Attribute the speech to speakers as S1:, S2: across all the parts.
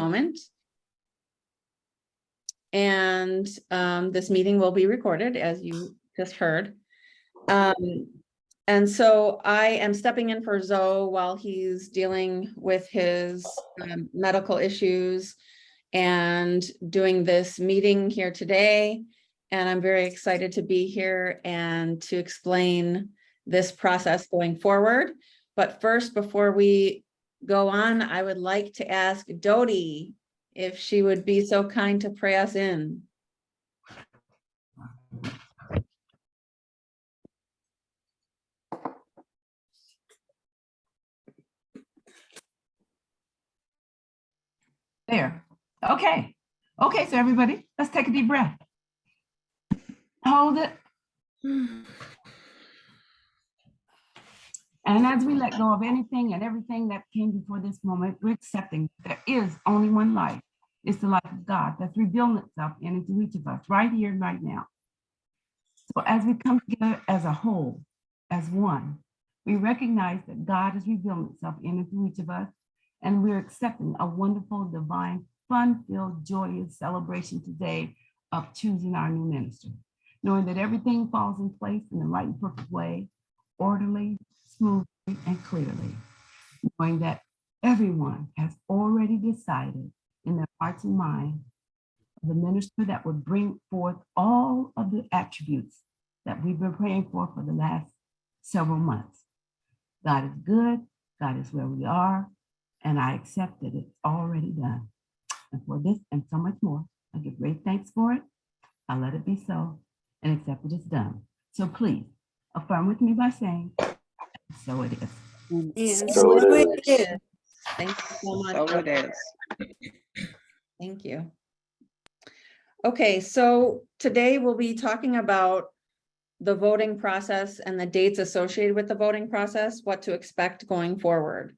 S1: moment. And this meeting will be recorded, as you just heard. And so I am stepping in for Zoe while he's dealing with his medical issues and doing this meeting here today. And I'm very excited to be here and to explain this process going forward. But first, before we go on, I would like to ask Dodie if she would be so kind to pray us in.
S2: There. Okay. Okay, so everybody, let's take a deep breath. Hold it. And as we let go of anything and everything that came before this moment, we're accepting there is only one life. It's the life of God that's revealing itself into each of us right here and right now. So as we come together as a whole, as one, we recognize that God is revealing itself into each of us, and we're accepting a wonderful, divine, fun-filled, joyous celebration today of choosing our new minister, knowing that everything falls in place in the right and perfect way, orderly, smoothly, and clearly, knowing that everyone has already decided in their hearts and minds the minister that would bring forth all of the attributes that we've been praying for the last several months. God is good, God is where we are, and I accept that it's already done. And for this and so much more, I give great thanks for it. I let it be so and accept that it's done. So please affirm with me by saying, so it is.
S1: So it is. Thank you so much.
S3: So it is.
S1: Thank you. Okay, so today we'll be talking about the voting process and the dates associated with the voting process, what to expect going forward.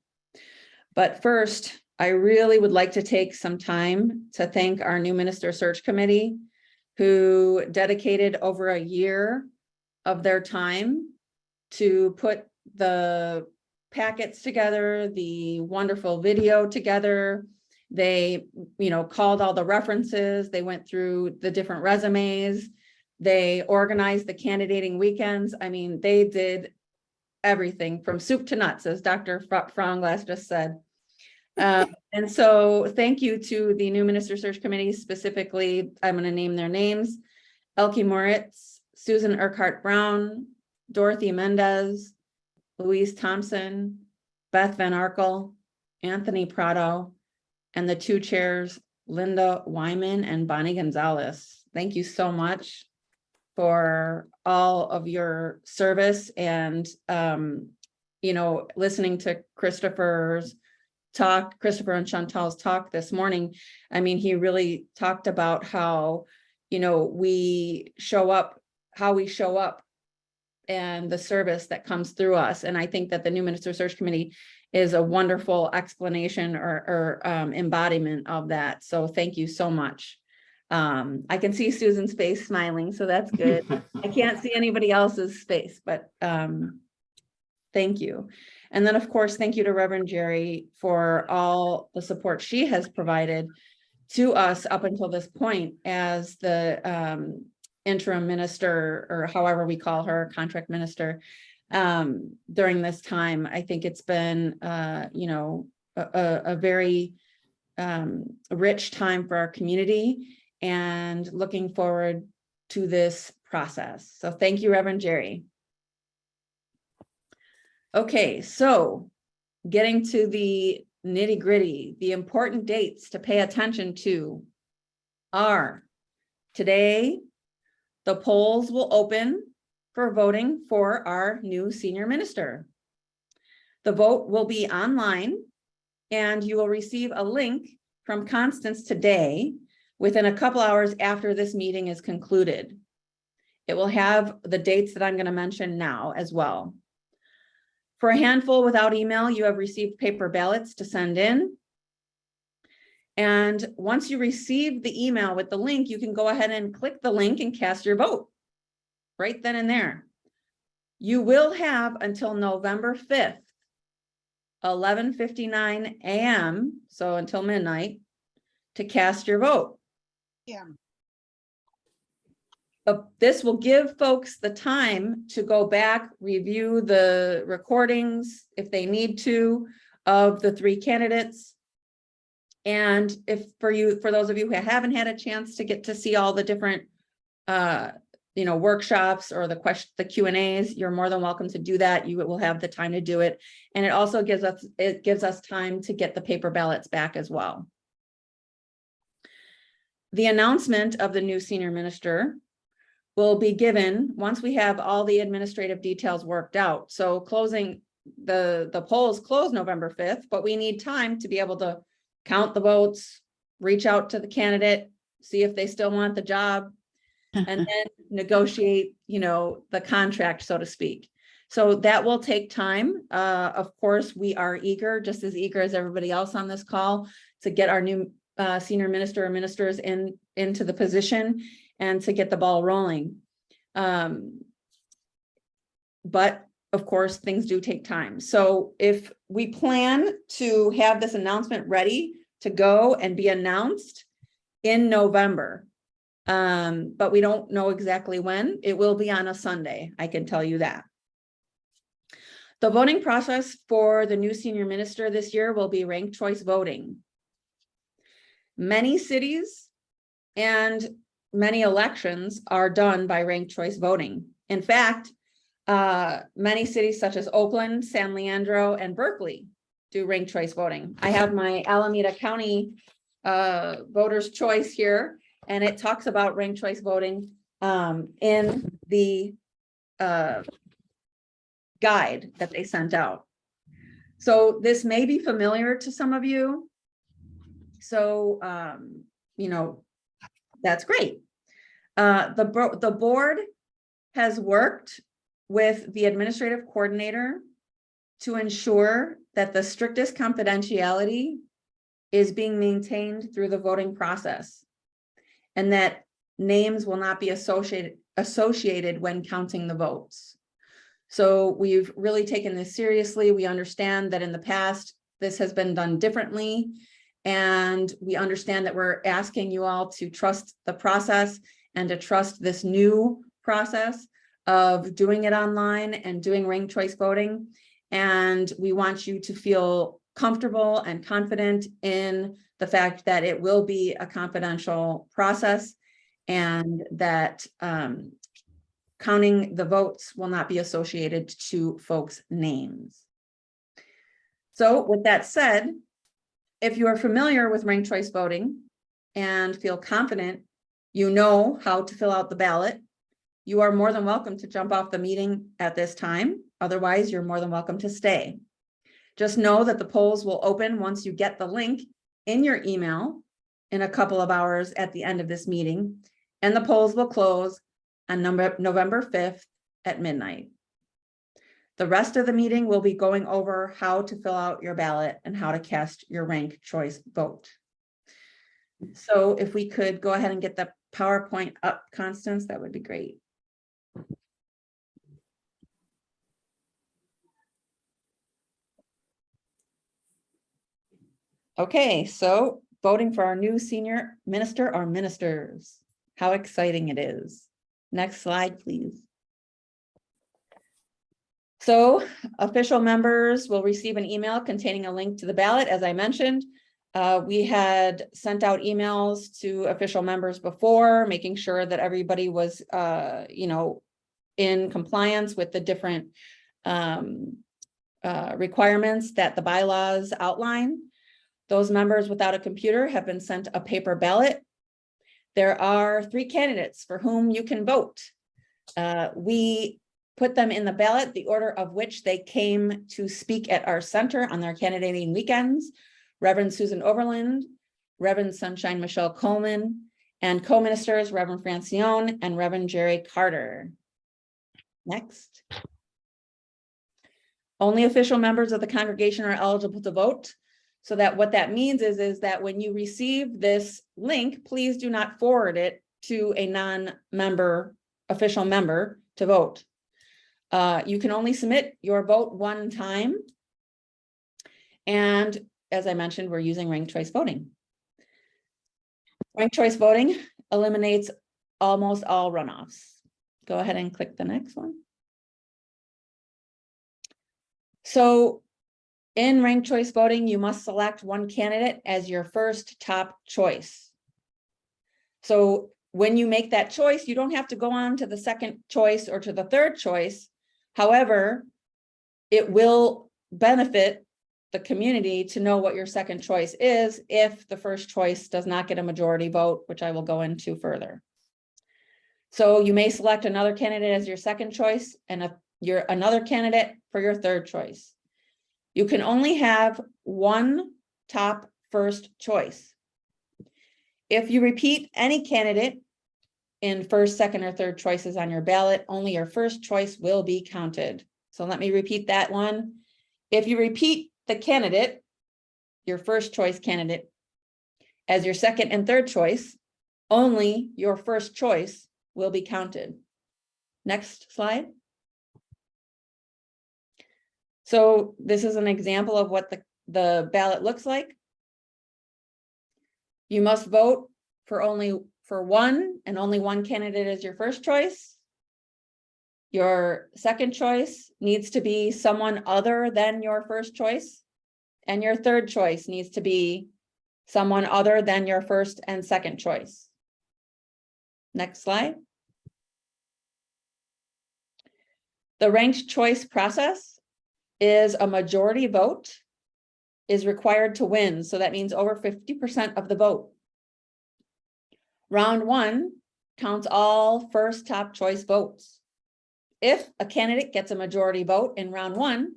S1: But first, I really would like to take some time to thank our new minister search committee, who dedicated over a year of their time to put the packets together, the wonderful video together. They, called all the references. They went through the different resumes. They organized the candidating weekends. I mean, they did everything from soup to nuts, as Dr. Fraunglass just said. And so thank you to the new minister search committee. Specifically, I'm going to name their names: Elke Moritz, Susan Urquhart Brown, Dorothy Mendez, Louise Thompson, Beth Van Arkel, Anthony Prado, and the two chairs, Linda Wyman and Bonnie Gonzalez. Thank you so much for all of your service and, listening to Christopher and Chantal's talk this morning. I mean, he really talked about how, we show up, and the service that comes through us. And I think that the new minister search committee is a wonderful explanation or embodiment of that. So thank you so much. I can see Susan's face smiling, so that's good. I can't see anybody else's face, but thank you. And then, of course, thank you to Reverend Jerry for all the support she has provided to us up until this point as the interim minister, or however we call her, contract minister, during this time. I think it's been, a very rich time for our community, and looking forward to this process. So thank you, Reverend Jerry. Okay, so getting to the nitty-gritty, the important dates to pay attention to are today. The polls will open for voting for our new senior minister. The vote will be online, and you will receive a link from Constance today within a couple hours after this meeting is concluded. It will have the dates that I'm going to mention now as well. For a handful without email, you have received paper ballots to send in. And once you receive the email with the link, you can go ahead and click the link and cast your vote right then and there. You will have until November 5th, 11:59 a.m., so until midnight, to cast your vote.
S3: Yeah.
S1: This will give folks the time to go back, review the recordings if they need to of the 3 candidates. And if for those of you who haven't had a chance to get to see all the different workshops or the Q&As, you're more than welcome to do that. You will have the time to do it. And it also gives us time to get the paper ballots back as well. The announcement of the new senior minister will be given once we have all the administrative details worked out. So closing the polls close November 5th, but we need time to be able to count the votes, reach out to the candidate, see if they still want the job, and then negotiate, the contract, so to speak. So that will take time. Of course, we are eager, just as eager as everybody else on this call, to get our new senior minister or ministers into the position and to get the ball rolling. But of course, things do take time. So if we plan to have this announcement ready to go and be announced in November, but we don't know exactly when, it will be on a Sunday, I can tell you that. The voting process for the new senior minister this year will be ranked choice voting. Many cities and many elections are done by ranked choice voting. In fact, many cities such as Oakland, San Leandro, and Berkeley do ranked choice voting. I have my Alameda County voters' choice here, and it talks about ranked choice voting in the guide that they sent out. So this may be familiar to some of you. So, that's great. The board has worked with the administrative coordinator to ensure that the strictest confidentiality is being maintained through the voting process, and that names will not be associated when counting the votes. So we've really taken this seriously. We understand that in the past, this has been done differently. And we understand that we're asking you all to trust the process and to trust this new process of doing it online and doing ranked choice voting. And we want you to feel comfortable and confident in the fact that it will be a confidential process, and that counting the votes will not be associated to folks' names. So with that said, if you are familiar with ranked choice voting and feel confident you know how to fill out the ballot, you are more than welcome to jump off the meeting at this time. Otherwise, you're more than welcome to stay. Just know that the polls will open once you get the link in your email in a couple of hours at the end of this meeting, and the polls will close on November 5th at midnight. The rest of the meeting will be going over how to fill out your ballot and how to cast your ranked choice vote. So if we could go ahead and get the PowerPoint up, Constance, that would be great. Okay, so voting for our new senior minister or ministers. How exciting it is. Next slide, please. So official members will receive an email containing a link to the ballot. As I mentioned, we had sent out emails to official members before, making sure that everybody was, in compliance with the different requirements that the bylaws outline. Those members without a computer have been sent a paper ballot. There are 3 candidates for whom you can vote. We put them in the ballot, the order of which they came to speak at our center on their candidating weekends: Reverend Susan Overland, Reverend Sunshine Michelle Coleman, and co-ministers Reverend Francione and Reverend Jerry Carter. Next. Only official members of the congregation are eligible to vote. So that what that means is that when you receive this link, please do not forward it to a non-member official member to vote. You can only submit your vote one time. And as I mentioned, we're using ranked choice voting. Ranked choice voting eliminates almost all runoffs. Go ahead and click the next one. So in ranked choice voting, you must select one candidate as your first top choice. So when you make that choice, you don't have to go on to the second choice or to the third choice. However, it will benefit the community to know what your second choice is if the first choice does not get a majority vote, which I will go into further. So you may select another candidate as your second choice and another candidate for your third choice. You can only have one top first choice. If you repeat any candidate in first, second, or third choices on your ballot, only your first choice will be counted. So let me repeat that one. If you repeat the candidate, your first choice candidate, as your second and third choice, only your first choice will be counted. Next slide. So this is an example of what the ballot looks like. You must vote for one and only one candidate as your first choice. Your second choice needs to be someone other than your first choice. And your third choice needs to be someone other than your first and second choice. Next slide. The ranked choice process is a majority vote is required to win. So that means over 50% of the vote. Round one counts all first top choice votes. If a candidate gets a majority vote in round one,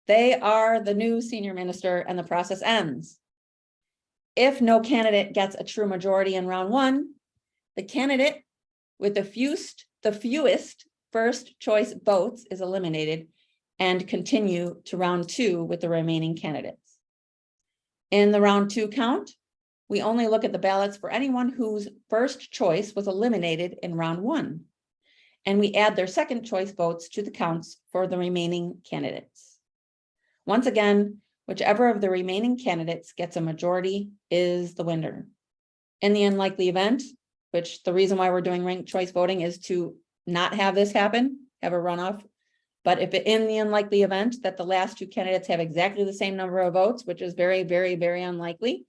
S1: they are the new senior minister and the process ends. If no candidate gets a true majority in round one, the candidate with the fewest first choice votes is eliminated and continue to round two with the remaining candidates. In the round two count, we only look at the ballots for anyone whose first choice was eliminated in round one. And we add their second choice votes to the counts for the remaining candidates. Once again, whichever of the remaining candidates gets a majority is the winner. In the unlikely event, which the reason why we're doing ranked choice voting is to not have this happen, have a runoff. But if in the unlikely event that the last two candidates have exactly the same number of votes, which is very, very, very unlikely,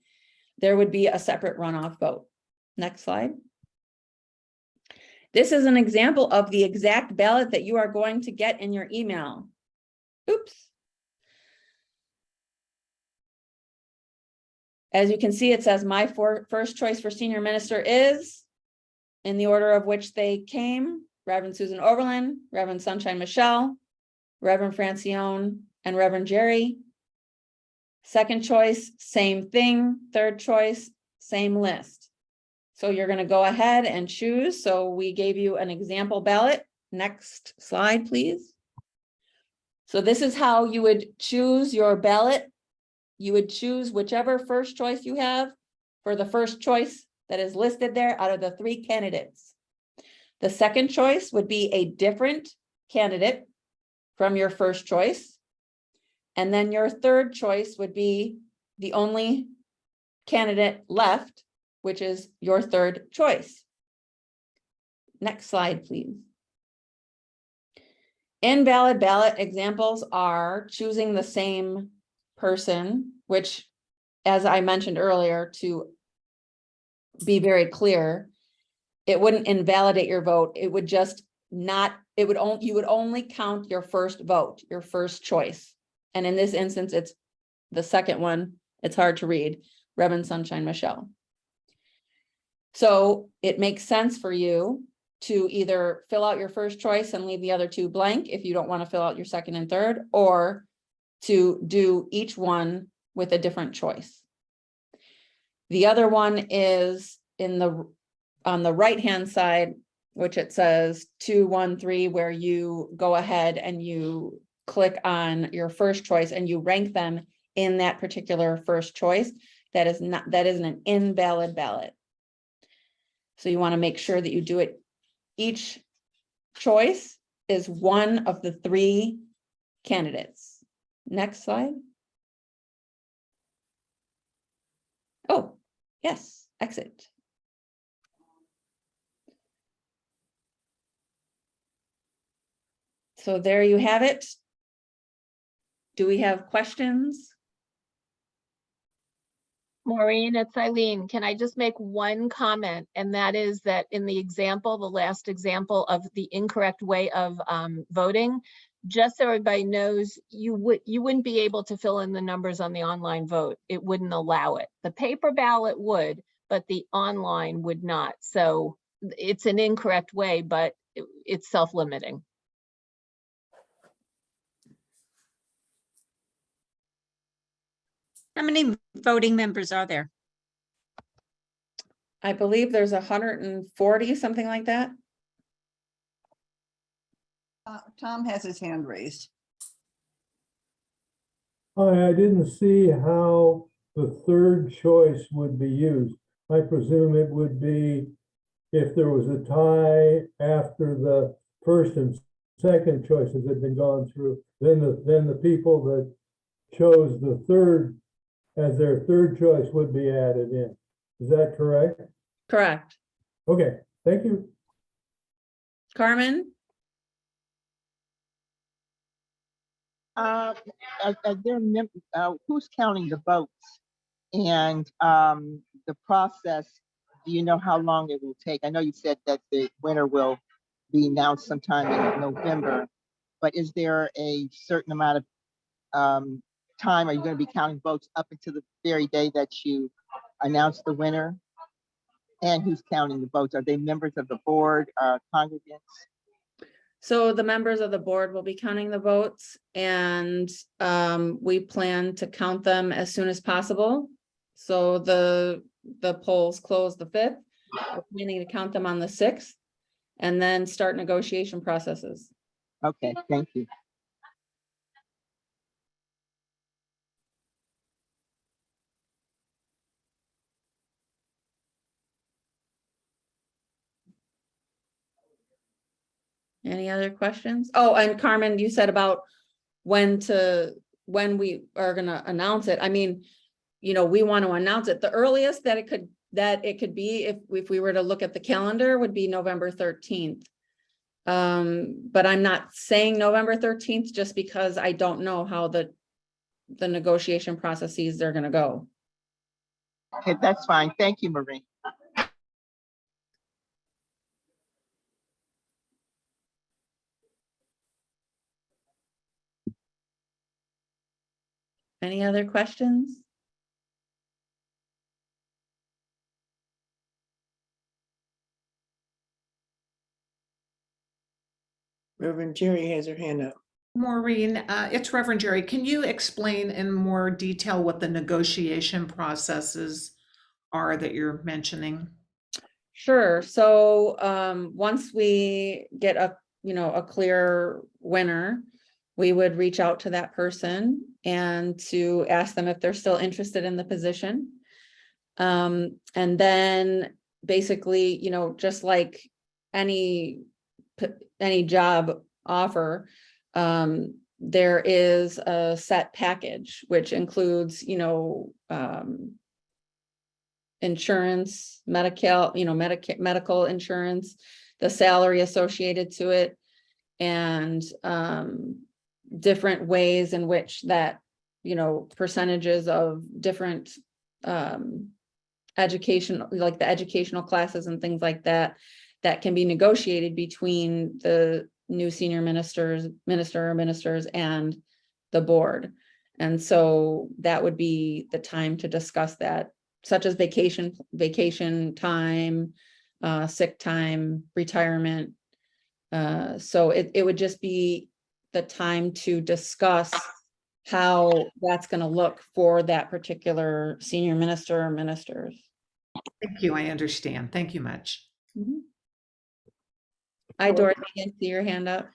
S1: there would be a separate runoff vote. Next slide. This is an example of the exact ballot that you are going to get in your email. Oops. As you can see, it says my first choice for senior minister is, in the order of which they came, Reverend Susan Oberlin, Reverend Sunshine Michelle, Reverend Francione, and Reverend Jerry. Second choice, same thing. Third choice, same list. So you're going to go ahead and choose. So we gave you an example ballot. Next slide, please. So this is how you would choose your ballot. You would choose whichever first choice you have for the first choice that is listed there out of the three candidates. The second choice would be a different candidate from your first choice. And then your third choice would be the only candidate left, which is your third choice. Next slide, please. Invalid ballot examples are choosing the same person, which, as I mentioned earlier, to be very clear, it wouldn't invalidate your vote. It would just not, you would only count your first vote, your first choice. And in this instance, it's the second one. It's hard to read, Reverend Sunshine Michelle. So it makes sense for you to either fill out your first choice and leave the other two blank if you don't want to fill out your second and third, or to do each one with a different choice. The other one is on the right-hand side, which it says 2, 1, 3, where you go ahead and you click on your first choice and you rank them in that particular first choice. That isn't an invalid ballot. So you want to make sure that you do it. Each choice is one of the three candidates. Next slide. Oh, yes, exit. So there you have it. Do we have questions?
S3: Maureen, it's Eileen. Can I just make one comment? And that is that in the example, the last example of the incorrect way of voting, just so everybody knows, you wouldn't be able to fill in the numbers on the online vote. It wouldn't allow it. The paper ballot would, but the online would not. So it's an incorrect way, but it's self-limiting.
S4: How many voting members are there?
S1: I believe there's 140, something like that.
S5: Tom has his hand raised.
S6: I didn't see how the third choice would be used. I presume it would be if there was a tie after the first and second choices had been gone through, then the people that chose the third as their third choice would be added in. Is that correct?
S1: Correct.
S6: Okay, thank you.
S1: Carmen?
S7: Who's counting the votes? And the process, do you know how long it will take? I know you said that the winner will be announced sometime in November, but is there a certain amount of time? Are you going to be counting votes up until the very day that you announce the winner? And who's counting the votes? Are they members of the board, congregants?
S1: So the members of the board will be counting the votes, and we plan to count them as soon as possible. So the polls close the 5th. We're planning to count them on the 6th and then start negotiation processes.
S7: Okay, thank you.
S1: Any other questions? Oh, and Carmen, you said about when we are gonna announce it. I mean, you know, we want to announce it. The earliest that it could be, if we were to look at the calendar, would be November 13th. But I'm not saying November 13th just because I don't know how the negotiation processes they're gonna go.
S7: Okay, that's fine. Thank you, Marie.
S1: Any other questions?
S5: Reverend Jerry has her hand up.
S8: Maureen, it's Reverend Jerry. Can you explain in more detail what the negotiation processes are that you're mentioning?
S1: Sure. So once we get a clear winner, we would reach out to that person and to ask them if they're still interested in the position. And then basically, you know, just like any job offer, there is a set package, which includes, you know, insurance, medical insurance, the salary associated to it, and different ways in which that, you know, percentages of different education, like the educational classes and things like that, that can be negotiated between the new senior minister or ministers and the board. And so that would be the time to discuss that, such as vacation time, sick time, retirement. So it would just be the time to discuss how that's going to look for that particular senior minister or ministers.
S8: Thank you. I understand. Thank you much.
S1: Mhm. Hi, Dorothy, I see your hand up.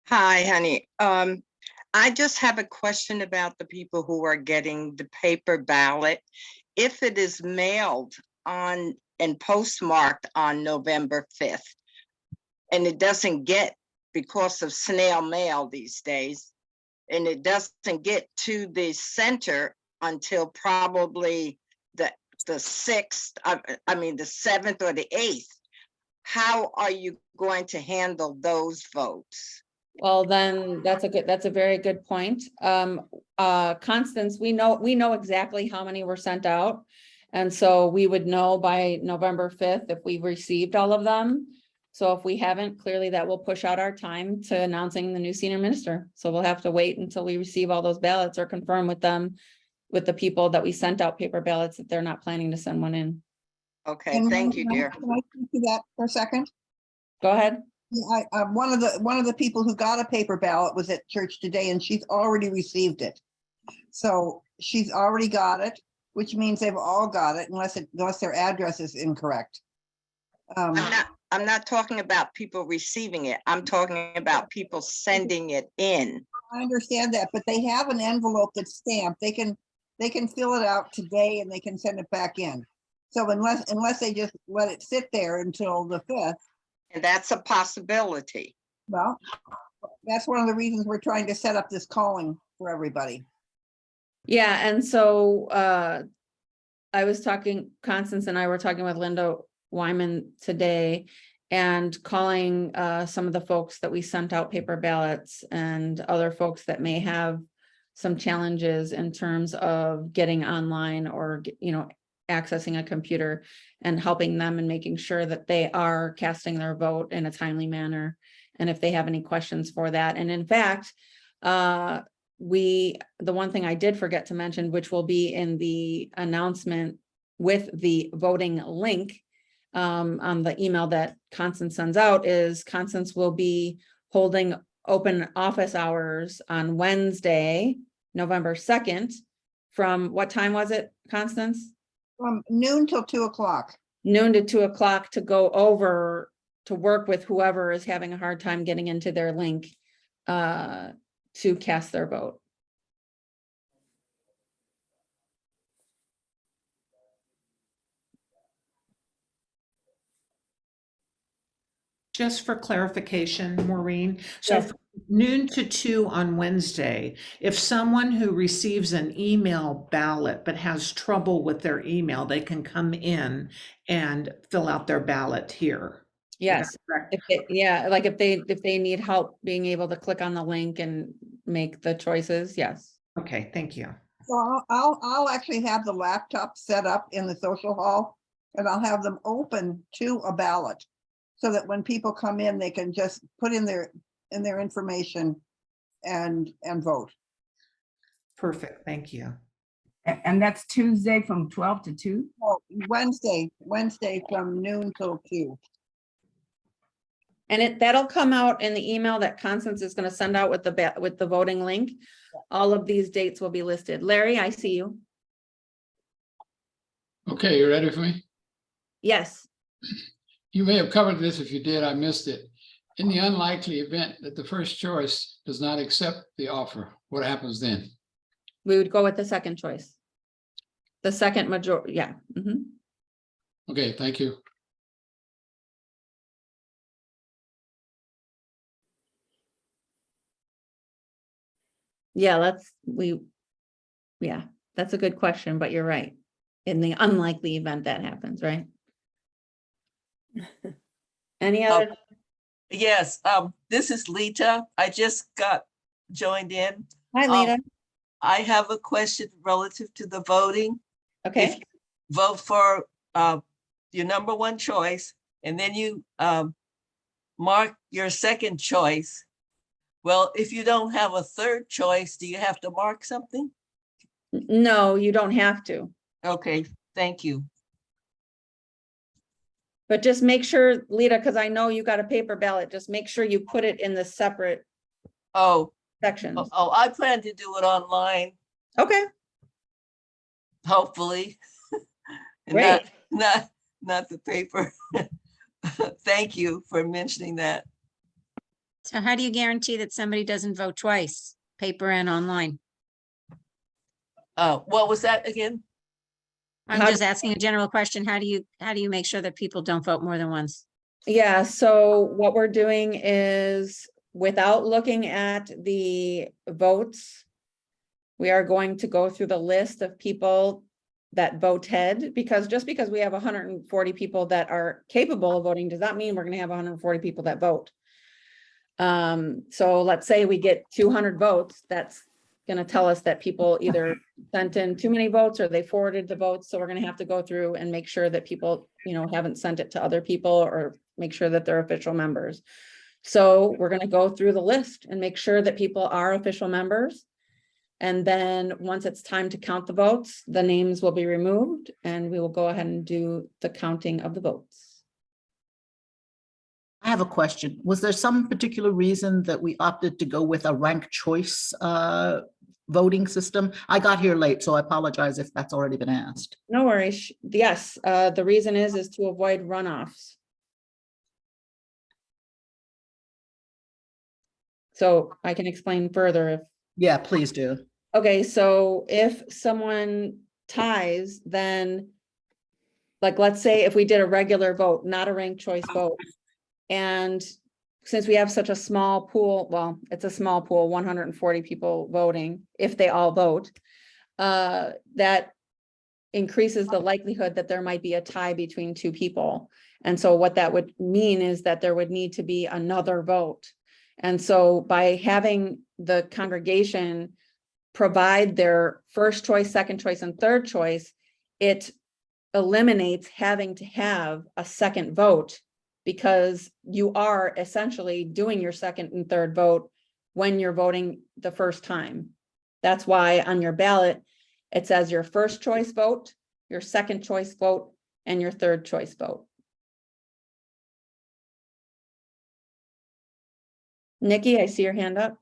S4: Hi, honey. I just have a question about the people who are getting the paper ballot. If it is mailed on and postmarked on November 5th, and it doesn't get, because of snail mail these days, and it doesn't get to the center until probably the 6th, I mean the 7th or the 8th, how are you going to handle those votes?
S1: Well, then that's a very good point. Constance, we know exactly how many were sent out. And so we would know by November 5th if we received all of them. So if we haven't, clearly that will push out our time to announcing the new senior minister. So we'll have to wait until we receive all those ballots or confirm with them, with the people that we sent out paper ballots, that they're not planning to send one in.
S4: Okay,
S5: And
S4: thank you, dear.
S5: Can I speak to that for a second?
S1: Go ahead.
S5: Yeah, one of the people who got a paper ballot was at church today, and she's already received it. So she's already got it, which means they've all got it unless their address is incorrect.
S4: I'm not talking about people receiving it. I'm talking about people sending it in.
S5: I understand that, but they have an envelope that's stamped. They can fill it out today and they can send it back in. So unless they just let it sit there until the 5th,
S4: And that's a possibility.
S5: well, that's one of the reasons we're trying to set up this calling for everybody.
S1: Yeah, and so I was talking, Constance and I were talking with Linda Wyman today and calling some of the folks that we sent out paper ballots and other folks that may have some challenges in terms of getting online or, accessing a computer, and helping them and making sure that they are casting their vote in a timely manner. And if they have any questions for that. And in fact, the one thing I did forget to mention, which will be in the announcement with the voting link on the email that Constance sends out, is Constance will be holding open office hours on Wednesday, November 2nd. From what time was it, Constance?
S5: From noon till 2 o'clock.
S1: Noon to 2 o'clock, to go over to work with whoever is having a hard time getting into their link to cast their vote.
S8: Just for clarification, Maureen, so
S1: Yes.
S8: from noon to 2 on Wednesday, if someone who receives an email ballot but has trouble with their email, they can come in and fill out their ballot here.
S1: Yes,
S8: Correct?
S1: like if they need help being able to click on the link and make the choices, yes.
S8: Okay, thank you.
S5: So I'll actually have the laptop set up in the social hall, and I'll have them open to a ballot, so that when people come in, they can just put in their information and vote.
S8: Perfect, thank you.
S2: And that's Tuesday from 12 to 2?
S5: Oh, Wednesday from noon till 2.
S1: And that'll come out in the email that Constance is going to send out with the voting link. All of these dates will be listed. Larry, I see you.
S9: Okay, you ready for me?
S1: Yes.
S9: You may have covered this. If you did, I missed it. In the unlikely event that the first choice does not accept the offer, what happens then?
S1: We would go with the second choice. The second majority, yeah. Mhm.
S9: Okay, thank you.
S1: Yeah, that's a good question, but you're right. In the unlikely event that happens, right? Any other?
S10: Yes, this is Lita. I just got joined in.
S1: Hi, Lita.
S10: I have a question relative to the voting. If
S1: Okay,
S10: you vote for your number one choice, and then you mark your second choice. Well, if you don't have a third choice, do you have to mark something?
S1: no, you don't have to,
S10: Okay, thank you.
S1: but just make sure, Lita, because I know you got a paper ballot, just make sure you put it in the separate
S10: Oh,
S1: sections.
S10: I plan to do it online,
S1: Okay,
S10: hopefully. And
S1: great.
S10: not the paper. Thank you for mentioning that.
S11: So how do you guarantee that somebody doesn't vote twice, paper and online?
S10: What was that again?
S11: I'm
S1: How
S11: just asking a general question. How do you make sure that people don't vote more than once?
S1: Yeah, so what we're doing is, without looking at the votes, we are going to go through the list of people that voted, because just because we have 140 people that are capable of voting does not mean we're going to have 140 people that vote. So let's say we get 200 votes, that's gonna tell us that people either sent in too many votes or they forwarded the votes. So we're gonna have to go through and make sure that people, haven't sent it to other people or make sure that they're official members. So we're gonna go through the list and make sure that people are official members. And then once it's time to count the votes, the names will be removed and we will go ahead and do the counting of the votes.
S12: I have a question. Was there some particular reason that we opted to go with a ranked choice voting system? I got here late, so I apologize if that's already been asked.
S1: No worries. Yes, the reason is to avoid runoffs. So I can explain further if.
S12: Yeah, please do.
S1: Okay, so if someone ties, then like, let's say if we did a regular vote, not a ranked choice vote. And since we have such a small pool, well, it's a small pool, 140 people voting, if they all vote, that increases the likelihood that there might be a tie between two people. And so what that would mean is that there would need to be another vote. And so by having the congregation provide their first choice, second choice, and third choice, it eliminates having to have a second vote, because you are essentially doing your second and third vote when you're voting the first time. That's why on your ballot, it says your first choice vote, your second choice vote, and your third choice vote. Nikki, I see your hand up.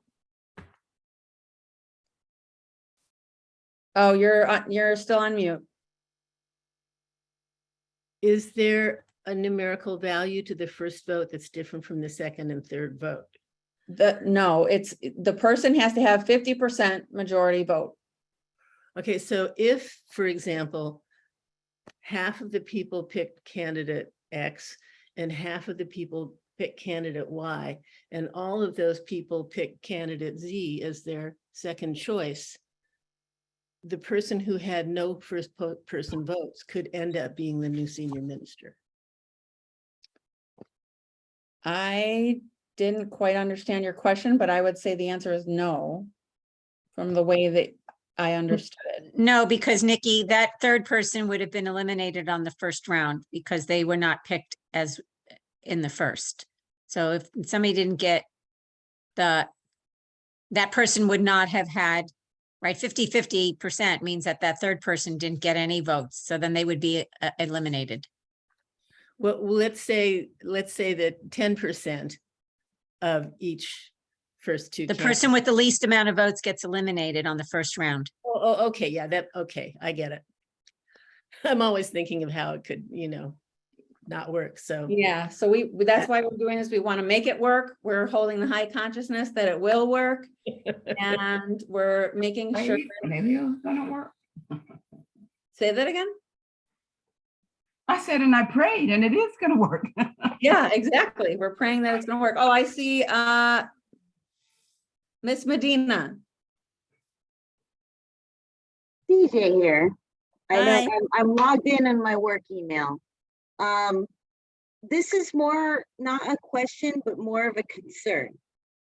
S1: Oh, you're still on mute.
S13: Is there a numerical value to the first vote that's different from the second and third vote?
S1: No, it's the person has to have 50% majority vote.
S13: Okay, so if, for example, half of the people picked candidate X and half of the people picked candidate Y, and all of those people picked candidate Z as their second choice, the person who had no first person votes could end up being the new senior minister.
S1: I didn't quite understand your question, but I would say the answer is no, from the way that I understood it.
S11: No, because Nikki, that third person would have been eliminated on the first round because they were not picked as in the first. So if somebody didn't get that person would not have had, right, 50% means that that third person didn't get any votes. So then they would be eliminated.
S13: Well, let's say that 10% of each first two.
S11: The person with the least amount of votes gets eliminated on the first round.
S13: Oh, okay, yeah, okay, I get it. I'm always thinking of how it could, not work, so.
S1: Yeah, so that's why we're doing this. We want to make it work. We're holding the high consciousness that it will work. And we're making sure.
S2: Maybe it's gonna work.
S1: Say that again?
S2: I said, and I prayed, and it is gonna work.
S1: Yeah, exactly. We're praying that it's gonna work. Oh, I see, Miss Medina.
S14: DJ here. I
S1: Hi.
S14: know I'm logged in my work email. This is more not a question, but more of a concern.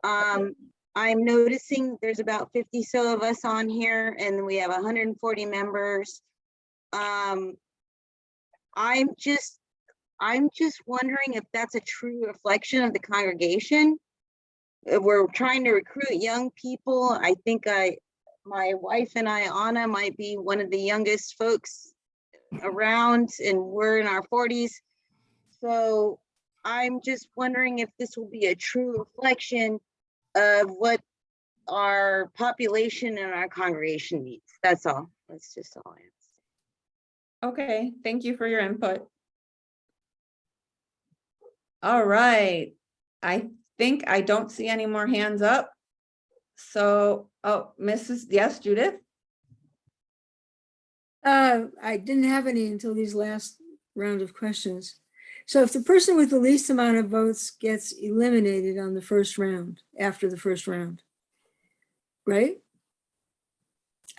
S14: I'm noticing there's about 50 so of us on here, and we have 140 members. I'm just wondering if that's a true reflection of the congregation. We're trying to recruit young people. I think my wife and I, Anna, might be one of the youngest folks around, and we're in our 40s. So I'm just wondering if this will be a true reflection of what our population and our congregation needs. That's all. That's just all I have to say.
S1: Okay, thank you for your input. All right, I think I don't see any more hands up. So, oh, yes, Judith?
S15: I didn't have any until these last round of questions. So if the person with the least amount of votes gets eliminated on the first round, after the first round, right?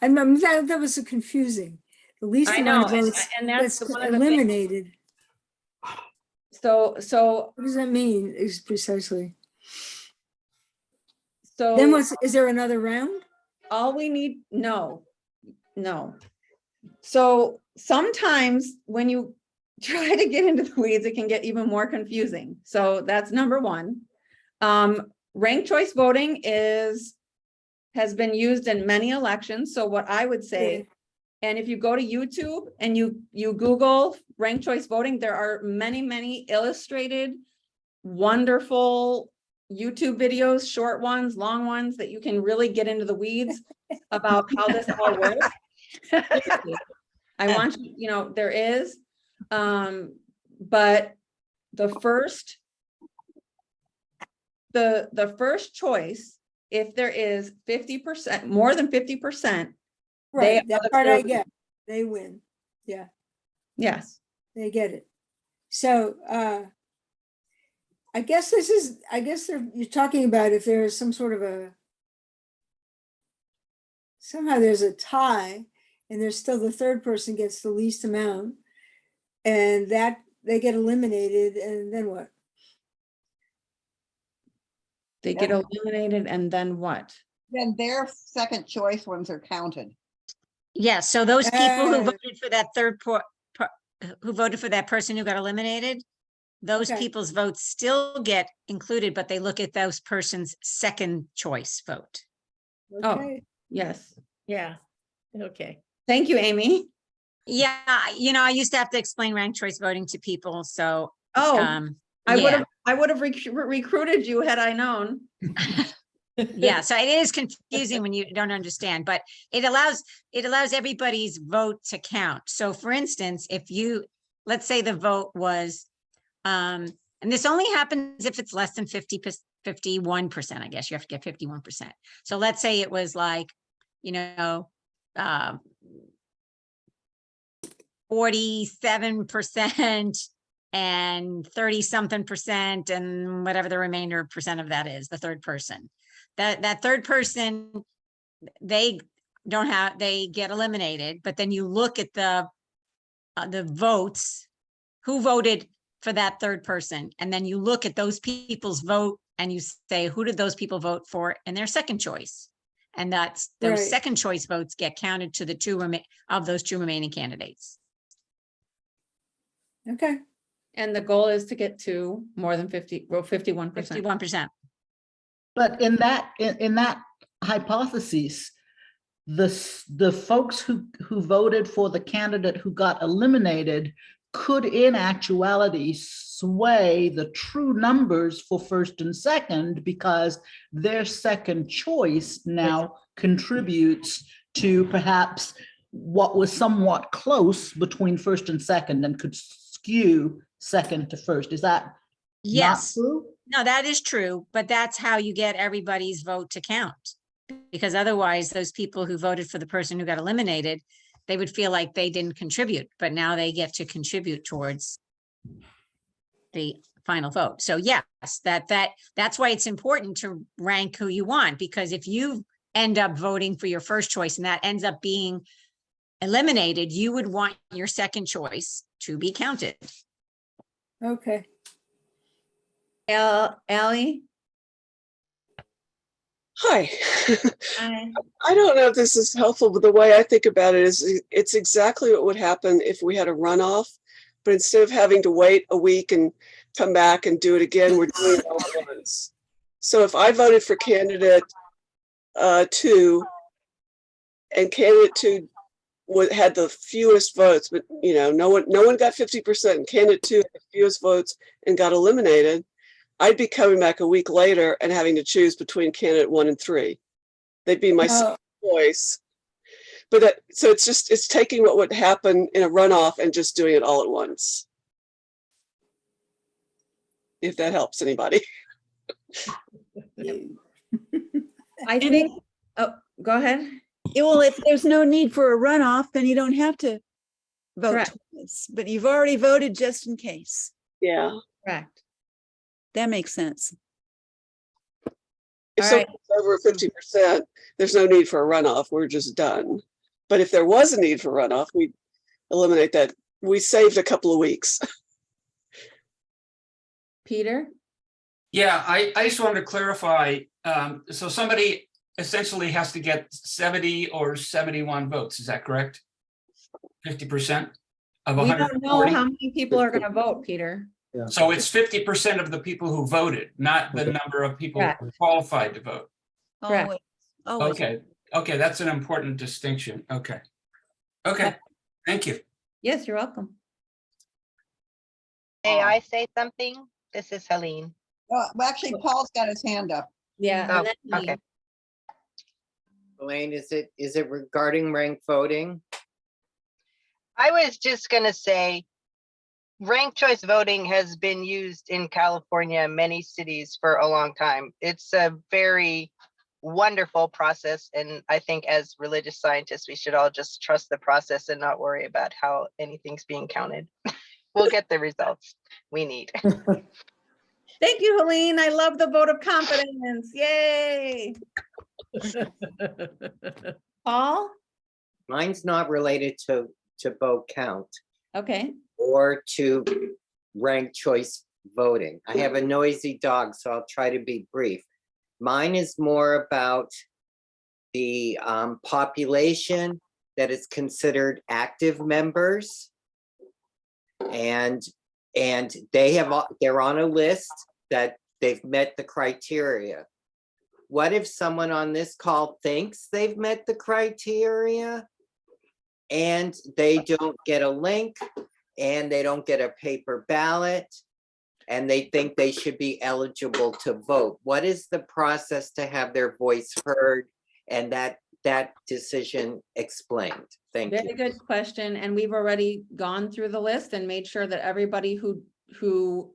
S15: That was so confusing. The least amount of votes
S1: and that's
S15: gets
S1: one of the things.
S15: eliminated.
S1: So
S15: What does that mean is precisely?
S1: So.
S15: Then what's, is there another round?
S1: All we need, no. So sometimes when you try to get into the weeds, it can get even more confusing. So that's number one. Ranked choice voting has been used in many elections. So what I would say, and if you go to YouTube and you Google ranked choice voting, there are many illustrated, wonderful YouTube videos, short ones, long ones, that you can really get into the weeds about how this all works. I want you, there is, but the first choice, if there is 50%, more than 50%,
S15: Right,
S1: they are
S15: that
S1: the
S15: part I
S1: third-
S15: get. They win. Yeah,
S1: Yes.
S15: they get it. So, I guess you're talking about if there is some sort of somehow there's a tie and there's still the third person gets the least amount and that they get eliminated, and then what?
S1: They get eliminated and then what?
S5: Then their second choice ones are counted.
S11: Yeah, so those people who
S15: Uh,
S11: voted for that who voted for that person who got eliminated, those
S15: Okay.
S11: people's votes still get included, but they look at those person's second choice vote.
S15: Okay,
S1: Yes.
S13: Yeah, okay.
S1: Thank you, Amy.
S11: Yeah, I used to have to explain ranked choice voting to people, so,
S1: Oh, I
S11: yeah.
S1: would have recruited you had I known.
S11: Yeah, so it is confusing when you don't understand, but it allows everybody's vote to count. So for instance, let's say the vote was, and this only happens if it's less than 51%, I guess you have to get 51%. So let's say it was like, 47% and 30-something% and whatever the remainder percent of that is, the third person. That third person, they get eliminated, but then you look at the votes, who voted for that third person, and then you look at those people's vote and you say, who did those people vote for in their second choice? And those
S15: Right.
S11: second choice votes get counted to the those two remaining candidates.
S15: okay.
S1: And the goal is to get to more than 51%.
S11: 51%.
S12: But in that hypothesis, the folks who voted for the candidate who got eliminated could in actuality sway the true numbers for first and second, because their second choice now contributes to perhaps what was somewhat close between first and second and could skew second to first. Is that
S11: Yes.
S12: not true?
S11: No, that is true, but that's how you get everybody's vote to count. Because otherwise, those people who voted for the person who got eliminated, they would feel like they didn't contribute, but now they get to contribute towards the final vote. So yes, that's why it's important to rank who you want, because if you end up voting for your first choice and that ends up being eliminated, you would want your second choice to be counted.
S15: Okay.
S1: Allie?
S16: Hi.
S1: Hi.
S16: I don't know if this is helpful, but the way I think about it is it's exactly what would happen if we had a runoff. But instead of having to wait a week and come back and do it again, we're doing it all at once. So if I voted for candidate 2 and candidate 2 had the fewest votes, but no one got 50%, and candidate 2 had the fewest votes and got eliminated, I'd be coming back a week later and having to choose between candidate 1 and 3. They'd be my second choice. But so it's taking what would happen in a runoff and just doing it all at once. If that helps anybody.
S1: I think, go ahead.
S17: Well, if there's no need for a runoff, then you don't have to vote
S1: Correct.
S17: twice, but you've already voted just in case.
S16: Yeah.
S1: Correct.
S17: That makes sense.
S16: If
S1: All right.
S16: something's over 50%, there's no need for a runoff. We're just done. But if there was a need for runoff, we'd eliminate that. We saved a couple of weeks.
S1: Peter?
S18: Yeah, I just wanted to clarify. So somebody essentially has to get 70 or 71 votes. Is that correct? 50% of
S1: We don't know
S18: 140.
S1: how many people are gonna vote, Peter.
S18: So it's 50% of the people who voted, not the number of people
S1: Correct.
S18: qualified to vote.
S1: Correct.
S18: Okay, okay, that's an important distinction. Okay. Okay, thank you.
S1: Yes, you're welcome.
S19: May I say something? This is Helene.
S5: Well, actually, Paul's got his hand up.
S1: Yeah.
S19: Oh,
S1: and then me.
S19: okay.
S20: Elaine, is it regarding ranked voting?
S19: I was just gonna say, ranked choice voting has been used in California, many cities for a long time. It's a very wonderful process. And I think as religious scientists, we should all just trust the process and not worry about how anything's being counted. We'll get the results we need.
S1: Thank you, Helene. I love the vote of confidence. Yay. Paul?
S20: Mine's not related to vote count
S1: Okay.
S20: or to ranked choice voting. I have a noisy dog, so I'll try to be brief. Mine is more about the population that is considered active members. And they're on a list that they've met the criteria. What if someone on this call thinks they've met the criteria and they don't get a link and they don't get a paper ballot and they think they should be eligible to vote? What is the process to have their voice heard and that decision explained? Thank you.
S1: Very good question. And we've already gone through the list and made sure that everybody who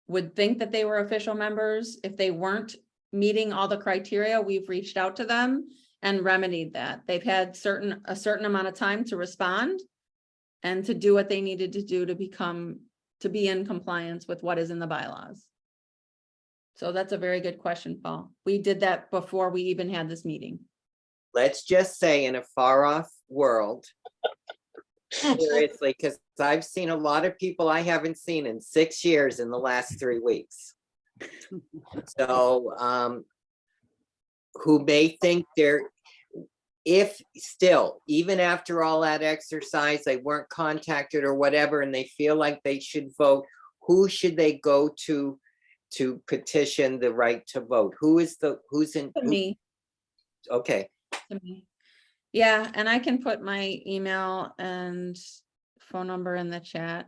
S1: would think that they were official members, if they weren't meeting all the criteria, we've reached out to them and remedied that. They've had a certain amount of time to respond and to do what they needed to do to be in compliance with what is in the bylaws. So that's a very good question, Paul. We did that before we even had this meeting.
S20: Let's just say in a far off world, seriously, because I've seen a lot of people I haven't seen in 6 years in the last 3 weeks. So who may think if still, even after all that exercise, they weren't contacted or whatever, and they feel like they should vote, who should they go to petition the right to vote? Who's in?
S1: Me.
S20: Okay.
S1: To me. Yeah, and I can put my email and phone number in the chat.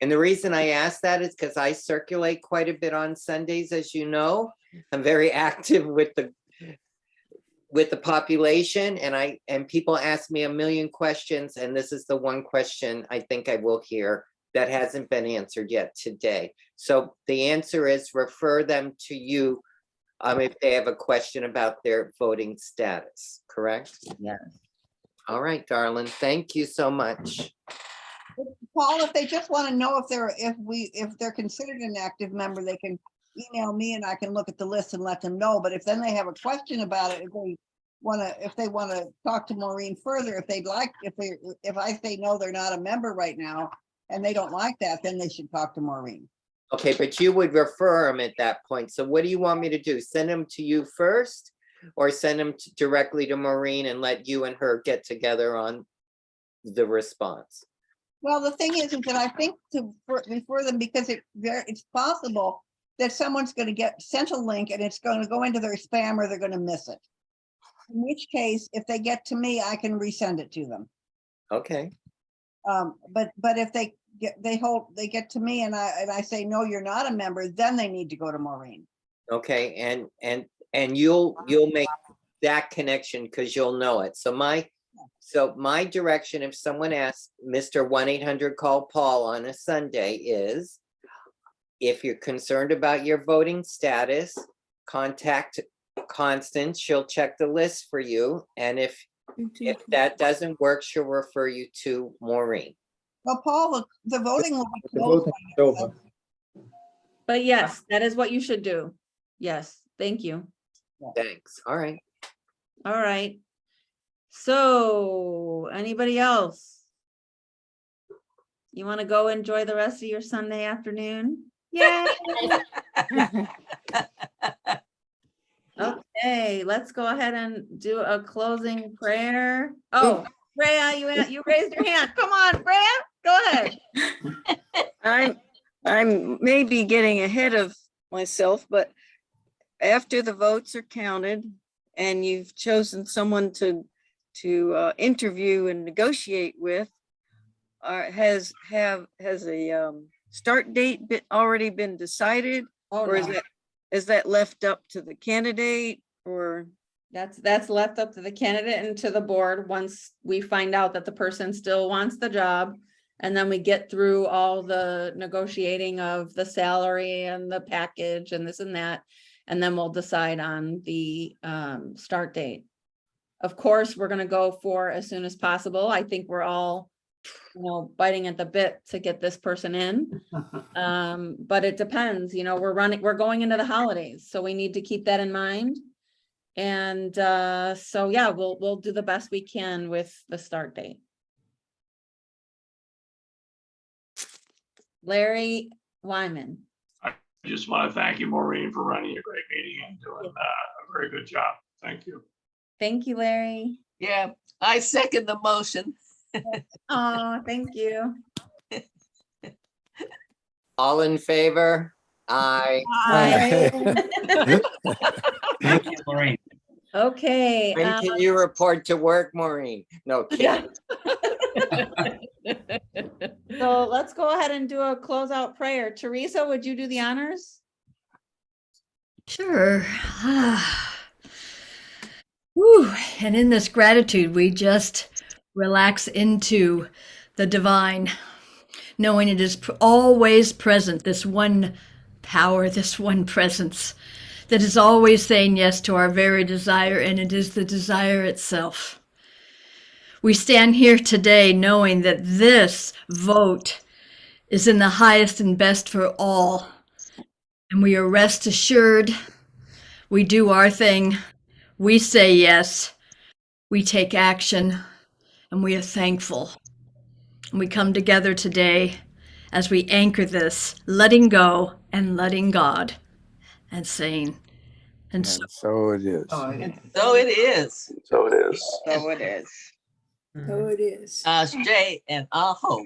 S20: And the reason I ask that is because I circulate quite a bit on Sundays, as you know. I'm very active with the population, and people ask me a million questions, and this is the one question I think I will hear that hasn't been answered yet today. So the answer is refer them to you if they have a question about their voting status, correct?
S1: Yes.
S20: All right, darling, thank you so much.
S5: Paul, if they just want to know if they're considered an active member, they can email me and I can look at the list and let them know. But if then they have a question about it, if they want to talk to Maureen further, if I say no, they're not a member right now and they don't like that, then they should talk to Maureen.
S20: Okay, but you would refer them at that point. So what do you want me to do? Send them to you first or send them directly to Maureen and let you and her get together on the response?
S5: Well, the thing is that I think to refer them because it's possible that someone's going to get sent a link and it's going to go into their spam or they're going to miss it. In which case, if they get to me, I can resend it to them.
S20: Okay.
S5: But if they get to me and I say, no, you're not a member, then they need to go to Maureen.
S20: Okay, and you'll make that connection because you'll know it. So my direction, if someone asks Mr. 1-800-CALL-PAUL on a Sunday is, if you're concerned about your voting status, contact Constance. She'll check the list for you. And if that doesn't work, she'll refer you to Maureen.
S5: Well, Paul, the voting will be closed.
S1: But yes, that is what you should do. Yes, thank you.
S20: Thanks. All right.
S1: All right. So anybody else? You want to go enjoy the rest of your Sunday afternoon? Yay! Okay, let's go ahead and do a closing prayer. Oh, Freya, you raised your hand. Come on, Freya, go ahead.
S17: I'm maybe getting ahead of myself, but after the votes are counted and you've chosen someone to interview and negotiate with, has a start date already been decided?
S1: Oh,
S17: Or
S1: no.
S17: is that left up to the candidate, or?
S1: That's left up to the candidate and to the board once we find out that the person still wants the job. And then we get through all the negotiating of the salary and the package and this and that. And then we'll decide on the start date. Of course, we're gonna go for as soon as possible. I think we're all, biting at the bit to get this person in. But it depends, we're going into the holidays, so we need to keep that in mind. And so, yeah, we'll do the best we can with the start date. Larry Wyman.
S21: I just want to thank you, Maureen, for running a great meeting and doing a very good job. Thank you.
S1: Thank you, Larry.
S10: Yeah, I second the motion.
S1: Oh, thank you.
S20: All in favor? Aye.
S18: Thank you, Maureen.
S1: Okay.
S20: When can you report to work, Maureen? No kidding.
S1: So let's go ahead and do a closeout prayer. Teresa, would you do the honors?
S22: Sure. Whew. And in this gratitude, we just relax into the divine, knowing it is always present, this one power, this one presence that is always saying yes to our very desire, and it is the desire itself. We stand here today knowing that this vote is in the highest and best for all. And we are rest assured, we do our thing, we say yes, we take action, and we are thankful. And we come together today as we anchor this, letting go and letting God, and saying, and so
S23: it is.
S10: So it is.
S23: So it is.
S14: So it is.
S15: So it is.
S10: Ashe and Aho.